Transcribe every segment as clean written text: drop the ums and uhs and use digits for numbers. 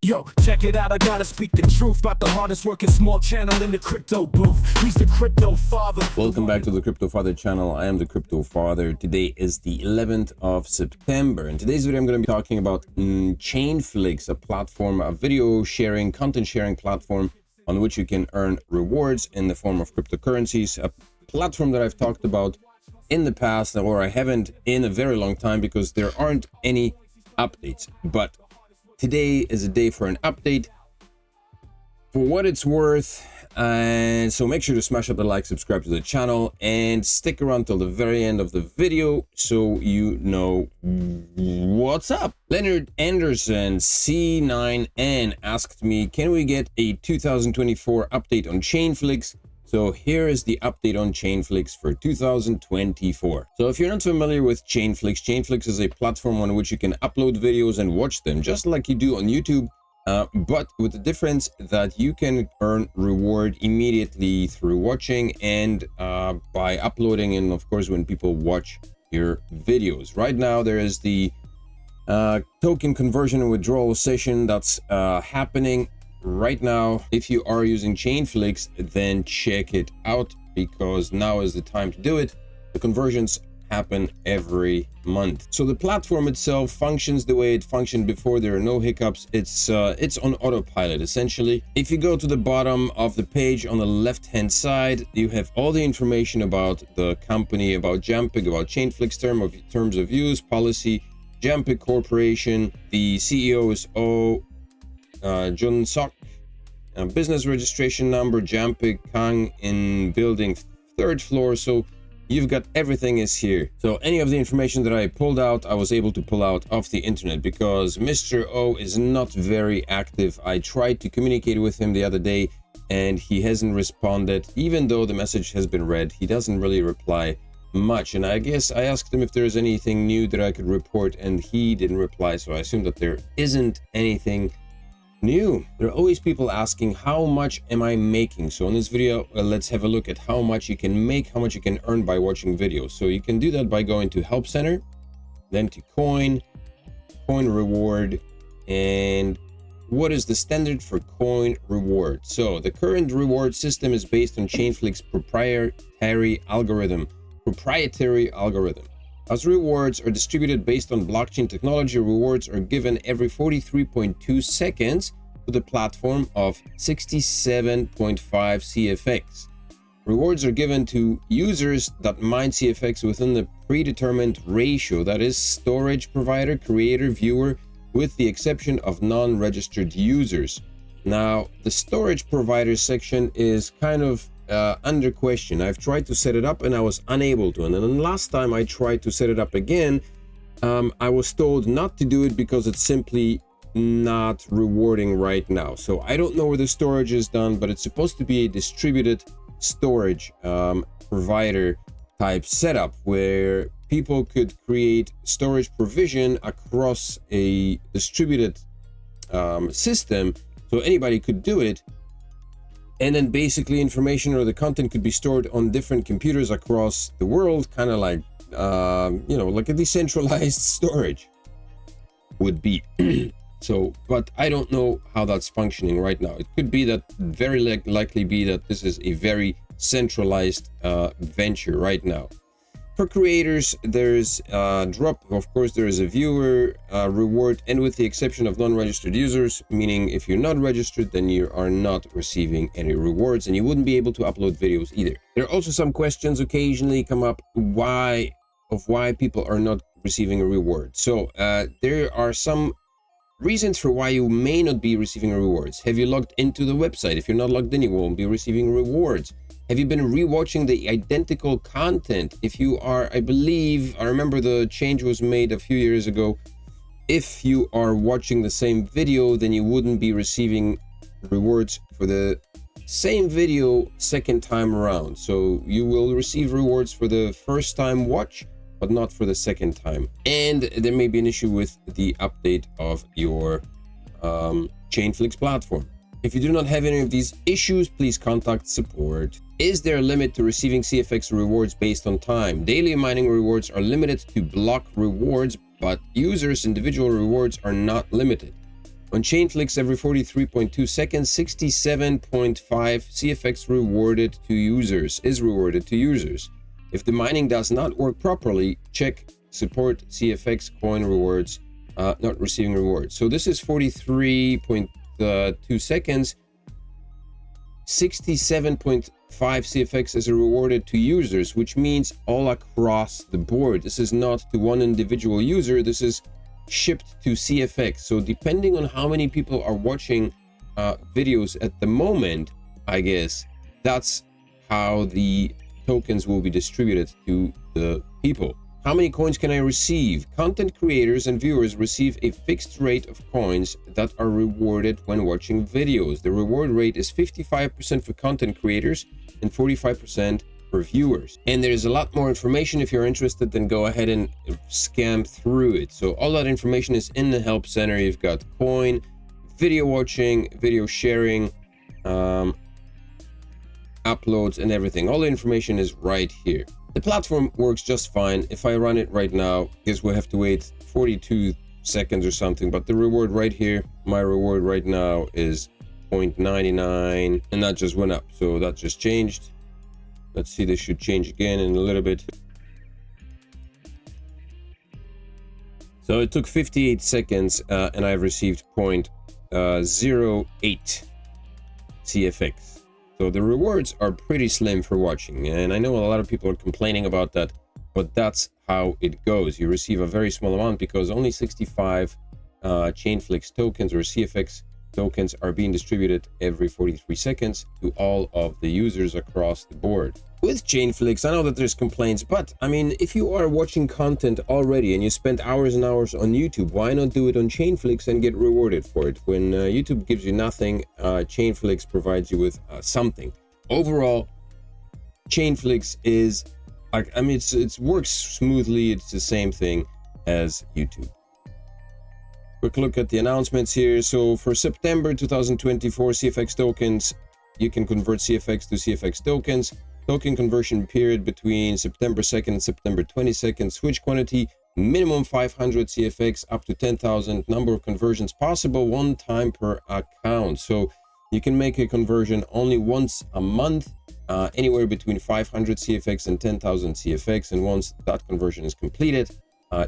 Yo, check it out, I gotta speak the truth about the hardest working small channel in the crypto booth. He's the crypto father. Welcome back to the Crypto Father channel. I am the Crypto Father. Today is the 11th of September. In today's video, I'm going to be talking about Chainflix, a platform, a video sharing, content sharing platform on which you can earn rewards in the form of cryptocurrencies. A platform that I've talked about in the past, or I haven't in a very long time because there aren't any updates. But today is a day for an update for what it's worth, and so make sure to smash up the like, subscribe to the channel, and stick around till the very end of the video so you know what's up. Leonard Anderson C9N asked me, can we get a 2024 update on Chainflix? So here is the update on Chainflix for 2024. So if you're not familiar with Chainflix, Chainflix is a platform on which you can upload videos and watch them just like you do on YouTube, but with the difference that you can earn reward immediately through watching and by uploading, and of course when people watch your videos. Right now there is the token conversion and withdrawal session that's happening right now. If you are using Chainflix, then check it out because now is the time to do it. The conversions happen every month. So the platform itself functions the way it functioned before. There are no hiccups. It's on autopilot essentially. If you go to the bottom of the page on the left hand side, you have all the information about the company, about Jampig, about Chainflix terms of use, policy, Jampig Corporation. The CEO is Jun Sok, business registration number, Jampig Kang in building 3rd floor. So you've got everything is here. So any of the information that I pulled out, I was able to pull out off the internet because Mr. O is not very active. I tried to communicate with him the other day and he hasn't responded. Even though the message has been read, he doesn't really reply much. And I guess I asked him if there's anything new that I could report and he didn't reply. So I assume that there isn't anything new. There are always people asking, how much am I making? So in this video, let's have a look at how much you can make, how much you can earn by watching videos. So you can do that by going to Help Center, then to Coin Reward, and what is the standard for Coin Reward? So the current reward system is based on Chainflix proprietary algorithm. As rewards are distributed based on blockchain technology, rewards are given every 43.2 seconds to the platform of 67.5 CFX. Rewards are given to users that mine CFX within the predetermined ratio, that is storage provider, creator, viewer, with the exception of non-registered users. Now, the storage provider section is kind of under question. I've tried to set it up and I was unable to, and then last time I tried to set it up again, I was told not to do it because it's simply not rewarding right now. So I don't know where the storage is done, but it's supposed to be a distributed storage provider type setup where people could create storage provision across a distributed system, so anybody could do it. And then basically information or the content could be stored on different computers across the world, kind of like, like a decentralized storage would be. So, but I don't know how that's functioning right now. It could be that, very likely be that this is a very centralized venture right now. For creators, there's drop. Of course, there is a viewer reward, and with the exception of non-registered users, meaning if you're not registered, then you are not receiving any rewards, and you wouldn't be able to upload videos either. There are also some questions occasionally come up why people are not receiving a reward. So there are some reasons for why you may not be receiving rewards. Have you logged into the website? If you're not logged in, you won't be receiving rewards. Have you been rewatching the identical content? If you are, I remember the change was made a few years ago. If you are watching the same video, then you wouldn't be receiving rewards for the same video second time around. So you will receive rewards for the first time watch, but not for the second time. And there may be an issue with the update of your Chainflix platform. If you do not have any of these issues, please contact support. Is there a limit to receiving CFX rewards based on time? Daily mining rewards are limited to block rewards, but users' individual rewards are not limited. On Chainflix, every 43.2 seconds, 67.5 CFX rewarded to users is rewarded to users. If the mining does not work properly, check support CFX coin rewards, not receiving rewards. So this is 43.2 seconds, 67.5 CFX is rewarded to users, which means all across the board. This is not to one individual user, this is shipped to CFX. So depending on how many people are watching videos at the moment, I guess that's how the tokens will be distributed to the people. How many coins can I receive? Content creators and viewers receive a fixed rate of coins that are rewarded when watching videos. The reward rate is 55% for content creators and 45% for viewers. And there's a lot more information. If you're interested, then go ahead and scan through it. So all that information is in the help center. You've got coin, video watching, video sharing, uploads and everything. All the information is right here. The platform works just fine. If I run it right now, I guess we'll have to wait 42 seconds or something, but the reward right here, my reward right now is 0.99, and that just went up. So that just changed. Let's see, this should change again in a little bit. So it took 58 seconds and I've received 0.08 CFX. So the rewards are pretty slim for watching, and I know a lot of people are complaining about that, but that's how it goes. You receive a very small amount because only 65 Chainflix tokens or CFX tokens are being distributed every 43 seconds to all of the users across the board. With Chainflix, I know that there's complaints, but I mean, if you are watching content already and you spend hours and hours on YouTube, why not do it on Chainflix and get rewarded for it? When YouTube gives you nothing, Chainflix provides you with something. Overall, Chainflix is, I mean, it works smoothly. It's the same thing as YouTube. Quick look at the announcements here. So for September 2024 CFX tokens, you can convert CFX to CFX tokens. Token conversion period between September 2nd and September 22nd. Switch quantity, minimum 500 CFX up to 10,000. Number of conversions possible, one time per account. So you can make a conversion only once a month, anywhere between 500 CFX and 10,000 CFX. And once that conversion is completed,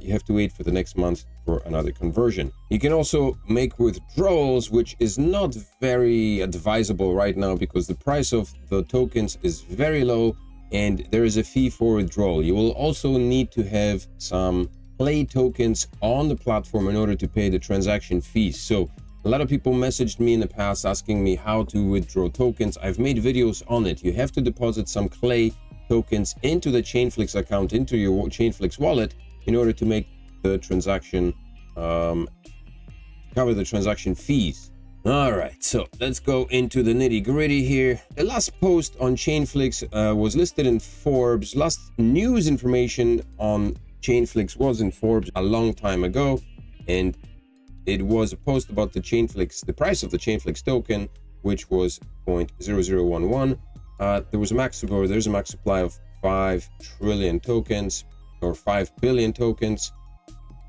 you have to wait for the next month for another conversion. You can also make withdrawals, which is not very advisable right now because the price of the tokens is very low and there is a fee for withdrawal. You will also need to have some play tokens on the platform in order to pay the transaction fees. So a lot of people messaged me in the past asking me how to withdraw tokens. I've made videos on it. You have to deposit some clay tokens into the Chainflix account, into your Chainflix wallet, in order to make the transaction, cover the transaction fees. All right, so let's go into the nitty gritty here. The last post on Chainflix was listed in Forbes. Last news information on Chainflix was in Forbes a long time ago, and it was a post about the Chainflix, the price of the Chainflix token, which was 0.0011. There's a max supply of 5 trillion tokens, or 5 billion tokens,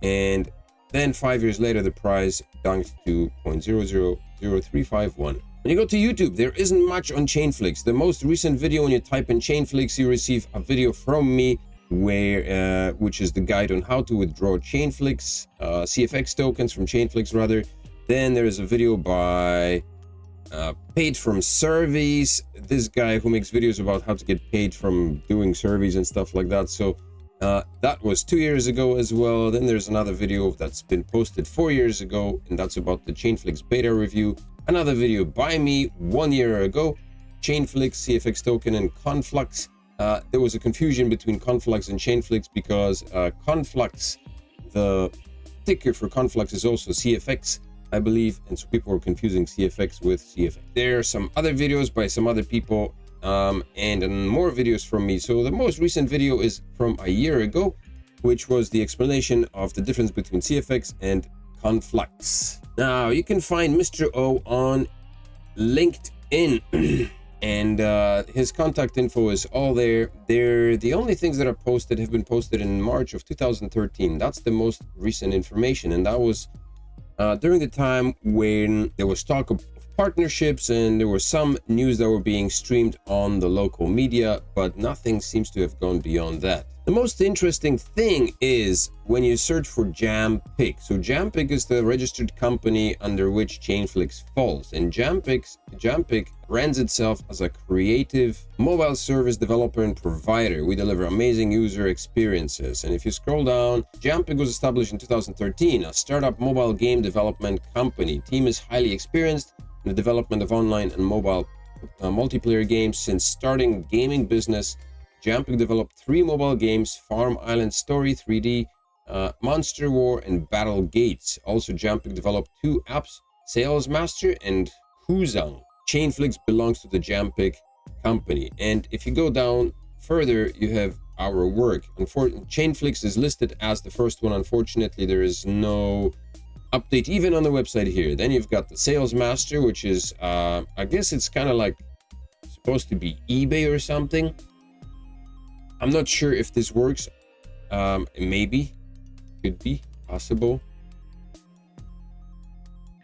and then 5 years later the price dunked to 0.000351. When you go to YouTube, there isn't much on Chainflix. The most recent video, when you type in Chainflix, you receive a video from me where which is the guide on how to withdraw Chainflix CFX tokens from Chainflix rather. Then there is a video by paid from surveys, this guy who makes videos about how to get paid from doing surveys and stuff like that. So that was 2 years ago as well. Then there's another video that's been posted 4 years ago, and that's about the Chainflix beta review. Another video by me 1 year ago, Chainflix CFX token and Conflux. There was a confusion between Conflux and Chainflix because Conflux, the ticker for Conflux is also CFX, I believe, and so people were confusing CFX with CFX. There are some other videos by some other people, and more videos from me. So the most recent video is from a year ago, which was the explanation of the difference between CFX and Conflux. Now you can find Mr. O on LinkedIn and his contact info is all there. The only things that are posted have been posted in March of 2013. That's the most recent information, and that was during the time when there was talk of partnerships and there was some news that were being streamed on the local media, but nothing seems to have gone beyond that. The most interesting thing is when you search for Jampic. So Jampic is the registered company under which Chainflix falls, and Jampic brands itself as a creative mobile service developer and provider. We deliver amazing user experiences. And if you scroll down, Jampic was established in 2013, a startup mobile game development company. Team is highly experienced in the development of online and mobile multiplayer games. Since starting gaming business, Jampic developed 3 mobile games: Farm Island Story 3D, Monster War, and Battle Gates. Also, Jampic developed 2 apps, Sales Master and Kuzang. Chainflix belongs to the Jampic company. And if you go down further, you have our work. Chainflix is listed as the first one. Unfortunately, there is no update even on the website here. Then you've got the Sales Master, which is, I guess it's kind of like supposed to be eBay or something. I'm not sure if this works. Maybe, could be possible.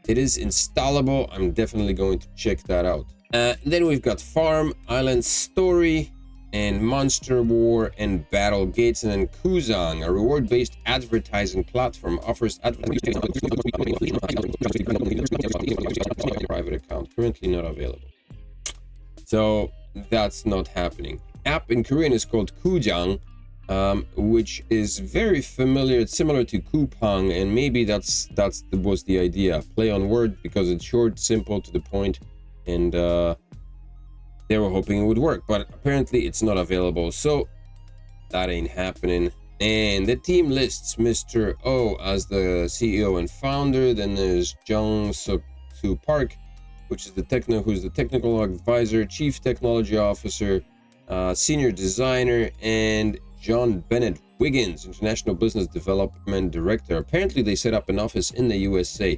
It is installable. I'm definitely going to check that out. Then we've got Farm Island Story and Monster War and Battle Gates, and then Kuzang, a reward-based advertising platform, offers advertising private account, currently not available. So that's not happening. App in Korean is called Kujang, which is very familiar. It's similar to Kupang, and maybe that was the idea. Play on word, because it's short, simple, to the point, and they were hoping it would work, but apparently it's not available, so that ain't happening. And the team lists Mr. O as the CEO and founder. Then there's Jung Soo Park, who's the technical advisor, chief technology officer, senior designer, and John Bennett Wiggins, international business development director. Apparently they set up an office in the USA.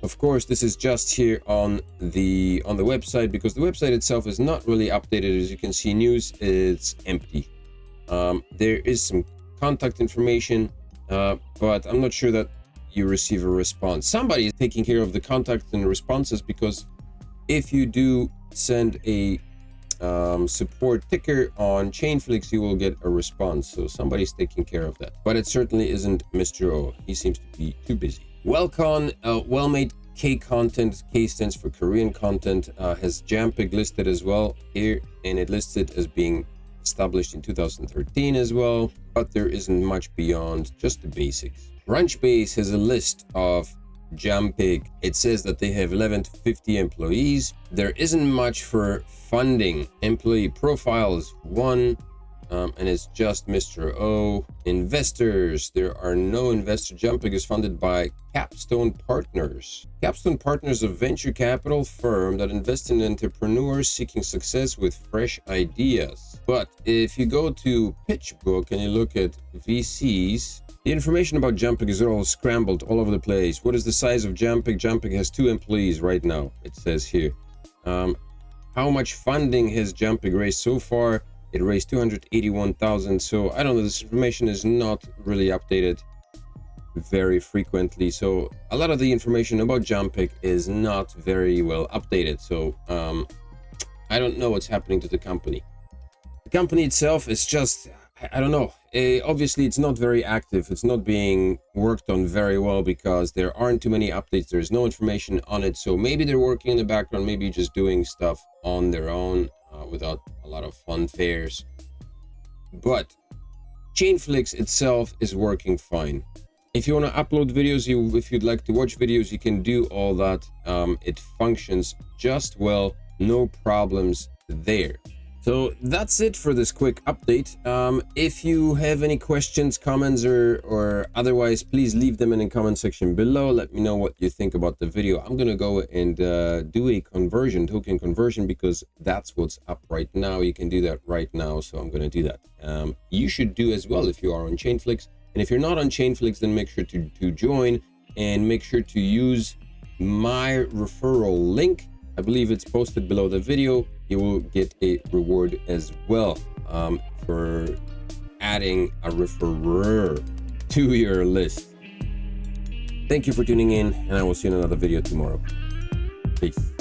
Of course, this is just here on the website, because the website itself is not really updated. As you can see, news is empty. There is some contact information, but I'm not sure that you receive a response. Somebody is taking care of the contact and responses, because if you do send a support ticker on Chainflix, you will get a response. So somebody's taking care of that, but it certainly isn't Mr. O. He seems to be too busy. Wellcon, well-made K content, K stands for Korean content, has Jampic listed as well here, and it listed as being established in 2013 as well, but there isn't much beyond just the basics. Crunchbase has a list of Jampic. It says that they have 11 to 50 employees. There isn't much for funding. Employee profile is 1, and it's just Mr. O. Investors, there are no investors. Jampic is funded by Capstone Partners. Capstone Partners is a venture capital firm that invests in entrepreneurs seeking success with fresh ideas. But if you go to PitchBook and you look at VCs, the information about Jampic is all scrambled all over the place. What is the size of Jampic? Jampic has 2 employees right now, it says here. How much funding has Jampic raised so far? It raised 281,000. So I don't know, this information is not really updated very frequently. So a lot of the information about Jampic is not very well updated. So I don't know what's happening to the company. The company itself is just, I don't know. Obviously, it's not very active. It's not being worked on very well because there aren't too many updates. There's no information on it. So maybe they're working in the background, maybe just doing stuff on their own without a lot of fanfares. But Chainflix itself is working fine. If you want to upload videos, if you'd like to watch videos, you can do all that. It functions just well, no problems there. So that's it for this quick update. If you have any questions, comments, or otherwise, please leave them in the comment section below. Let me know what you think about the video. I'm gonna go and do a token conversion, because that's what's up right now. You can do that right now, so I'm gonna do that. You should do as well if you are on Chainflix. And if you're not on Chainflix, then make sure to join, and make sure to use my referral link. I believe it's posted below the video. You will get a reward as well for adding a referrer to your list. Thank you for tuning in, and I will see you in another video tomorrow. Peace.